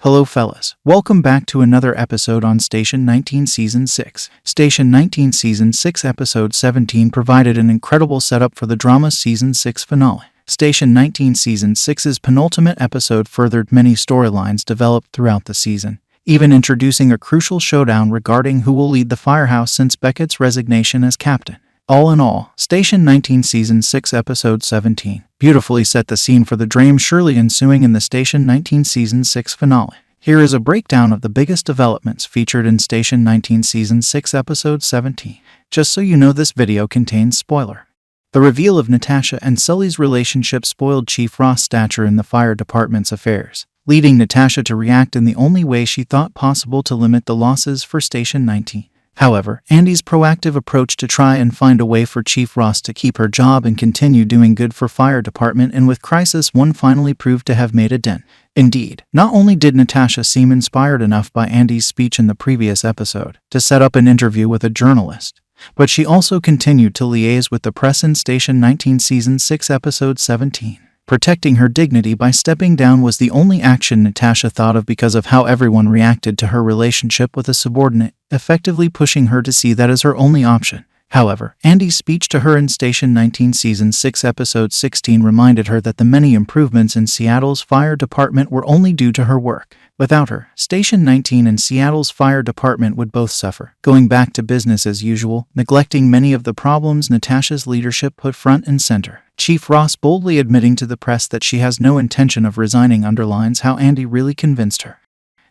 Hello fellas, welcome back to another episode on Station 19 Season 6. Station 19 Season 6 Episode 17 provided an incredible setup for the drama's Season 6 finale. Station 19 Season 6's penultimate episode furthered many storylines developed throughout the season, even introducing a crucial showdown regarding who will lead the firehouse since Beckett's resignation as captain. All in all, Station 19 Season 6 Episode 17 beautifully set the scene for the drama surely ensuing in the Station 19 Season 6 finale. Here is a breakdown of the biggest developments featured in Station 19 Season 6 Episode 17. Just so you know, this video contains spoiler. The reveal of Natasha and Sully's relationship spoiled Chief Ross' stature in the fire department's affairs, leading Natasha to react in the only way she thought possible to limit the losses for Station 19. However, Andy's proactive approach to try and find a way for Chief Ross to keep her job and continue doing good for fire department and with Crisis 1 finally proved to have made a dent. Indeed, not only did Natasha seem inspired enough by Andy's speech in the previous episode to set up an interview with a journalist, but she also continued to liaise with the press in Station 19 Season 6 Episode 17. Protecting her dignity by stepping down was the only action Natasha thought of because of how everyone reacted to her relationship with a subordinate, effectively pushing her to see that as her only option. However, Andy's speech to her in Station 19 Season 6 Episode 16 reminded her that the many improvements in Seattle's fire department were only due to her work. Without her, Station 19 and Seattle's fire department would both suffer, going back to business as usual, neglecting many of the problems Natasha's leadership put front and center. Chief Ross boldly admitting to the press that she has no intention of resigning underlines how Andy really convinced her.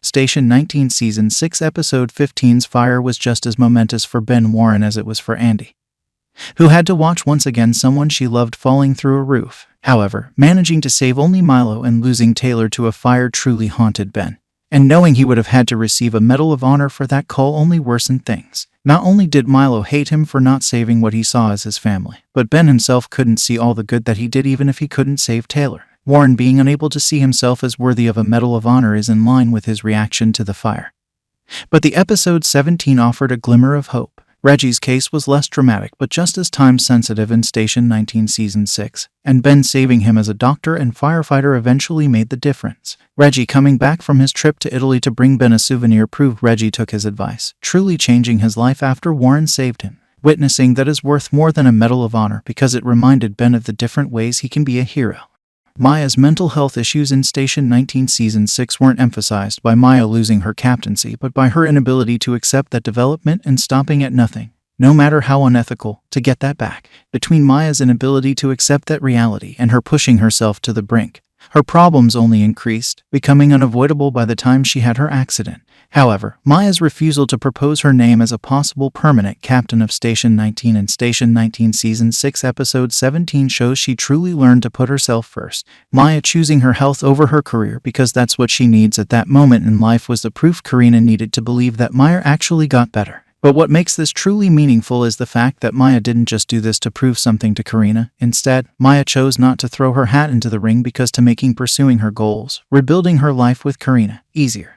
Station 19 Season 6 Episode 15's fire was just as momentous for Ben Warren as it was for Andy, who had to watch once again someone she loved falling through a roof. However, managing to save only Milo and losing Taylor to a fire truly haunted Ben, and knowing he would have had to receive a Medal of Honor for that call only worsened things. Not only did Milo hate him for not saving what he saw as his family, but Ben himself couldn't see all the good that he did even if he couldn't save Taylor. Warren being unable to see himself as worthy of a Medal of Honor is in line with his reaction to the fire. But the Episode 17 offered a glimmer of hope. Reggie's case was less dramatic but just as time-sensitive in Station 19 Season 6, and Ben saving him as a doctor and firefighter eventually made the difference. Reggie coming back from his trip to Italy to bring Ben a souvenir proved Reggie took his advice, truly changing his life after Warren saved him. Witnessing that is worth more than a Medal of Honor because it reminded Ben of the different ways he can be a hero. Maya's mental health issues in Station 19 Season 6 weren't emphasized by Maya losing her captaincy but by her inability to accept that development and stopping at nothing, no matter how unethical, to get that back. Between Maya's inability to accept that reality and her pushing herself to the brink, her problems only increased, becoming unavoidable by the time she had her accident. However, Maya's refusal to propose her name as a possible permanent captain of Station 19 in Station 19 Season 6 Episode 17 shows she truly learned to put herself first. Maya choosing her health over her career because that's what she needs at that moment in life was the proof Karina needed to believe that Maya actually got better. But what makes this truly meaningful is the fact that Maya didn't just do this to prove something to Karina. Instead, Maya chose not to throw her hat into the ring because to making pursuing her goals, rebuilding her life with Karina, easier.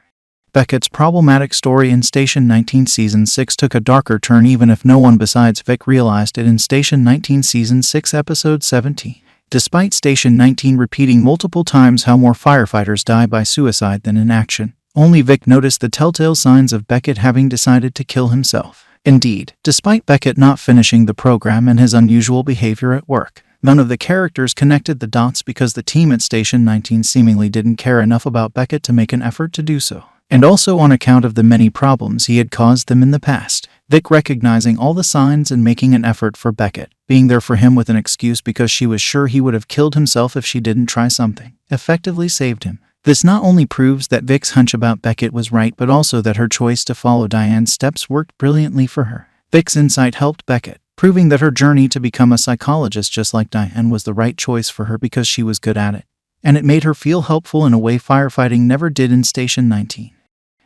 Beckett's problematic story in Station 19 Season 6 took a darker turn even if no one besides Vic realized it in Station 19 Season 6 Episode 17. Despite Station 19 repeating multiple times how more firefighters die by suicide than in action, only Vic noticed the telltale signs of Beckett having decided to kill himself. Indeed, despite Beckett not finishing the program and his unusual behavior at work, none of the characters connected the dots because the team at Station 19 seemingly didn't care enough about Beckett to make an effort to do so. And also on account of the many problems he had caused them in the past. Vic recognizing all the signs and making an effort for Beckett, being there for him with an excuse because she was sure he would have killed himself if she didn't try something, effectively saved him. This not only proves that Vic's hunch about Beckett was right but also that her choice to follow Diane's steps worked brilliantly for her. Vic's insight helped Beckett, proving that her journey to become a psychologist just like Diane was the right choice for her because she was good at it. And it made her feel helpful in a way firefighting never did in Station 19.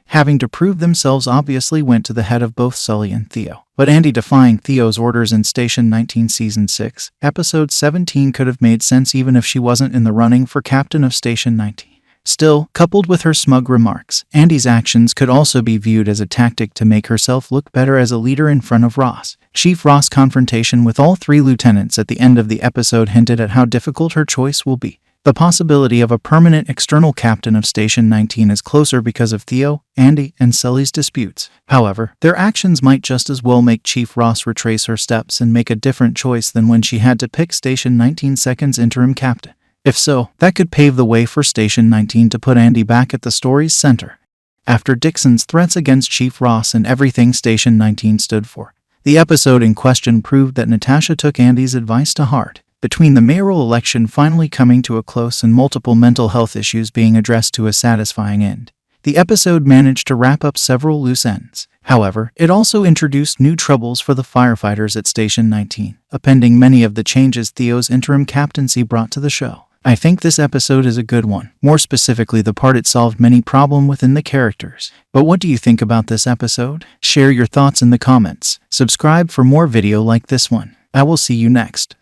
Having to prove themselves obviously went to the head of both Sully and Theo, but Andy defying Theo's orders in Station 19 Season 6, Episode 17 could have made sense even if she wasn't in the running for captain of Station 19. Still, coupled with her smug remarks, Andy's actions could also be viewed as a tactic to make herself look better as a leader in front of Ross. Chief Ross' confrontation with all three lieutenants at the end of the episode hinted at how difficult her choice will be. The possibility of a permanent external captain of Station 19 is closer because of Theo, Andy, and Sully's disputes. However, their actions might just as well make Chief Ross retrace her steps and make a different choice than when she had to pick Station 19's second interim captain. If so, that could pave the way for Station 19 to put Andy back at the story's center. After Dixon's threats against Chief Ross and everything Station 19 stood for, the episode in question proved that Natasha took Andy's advice to heart. Between the mayoral election finally coming to a close and multiple mental health issues being addressed to a satisfying end, the episode managed to wrap up several loose ends. However, it also introduced new troubles for the firefighters at Station 19, appending many of the changes Theo's interim captaincy brought to the show. I think this episode is a good one, more specifically the part it solved many problems within the characters. But what do you think about this episode? Share your thoughts in the comments. Subscribe for more video like this one. I will see you next.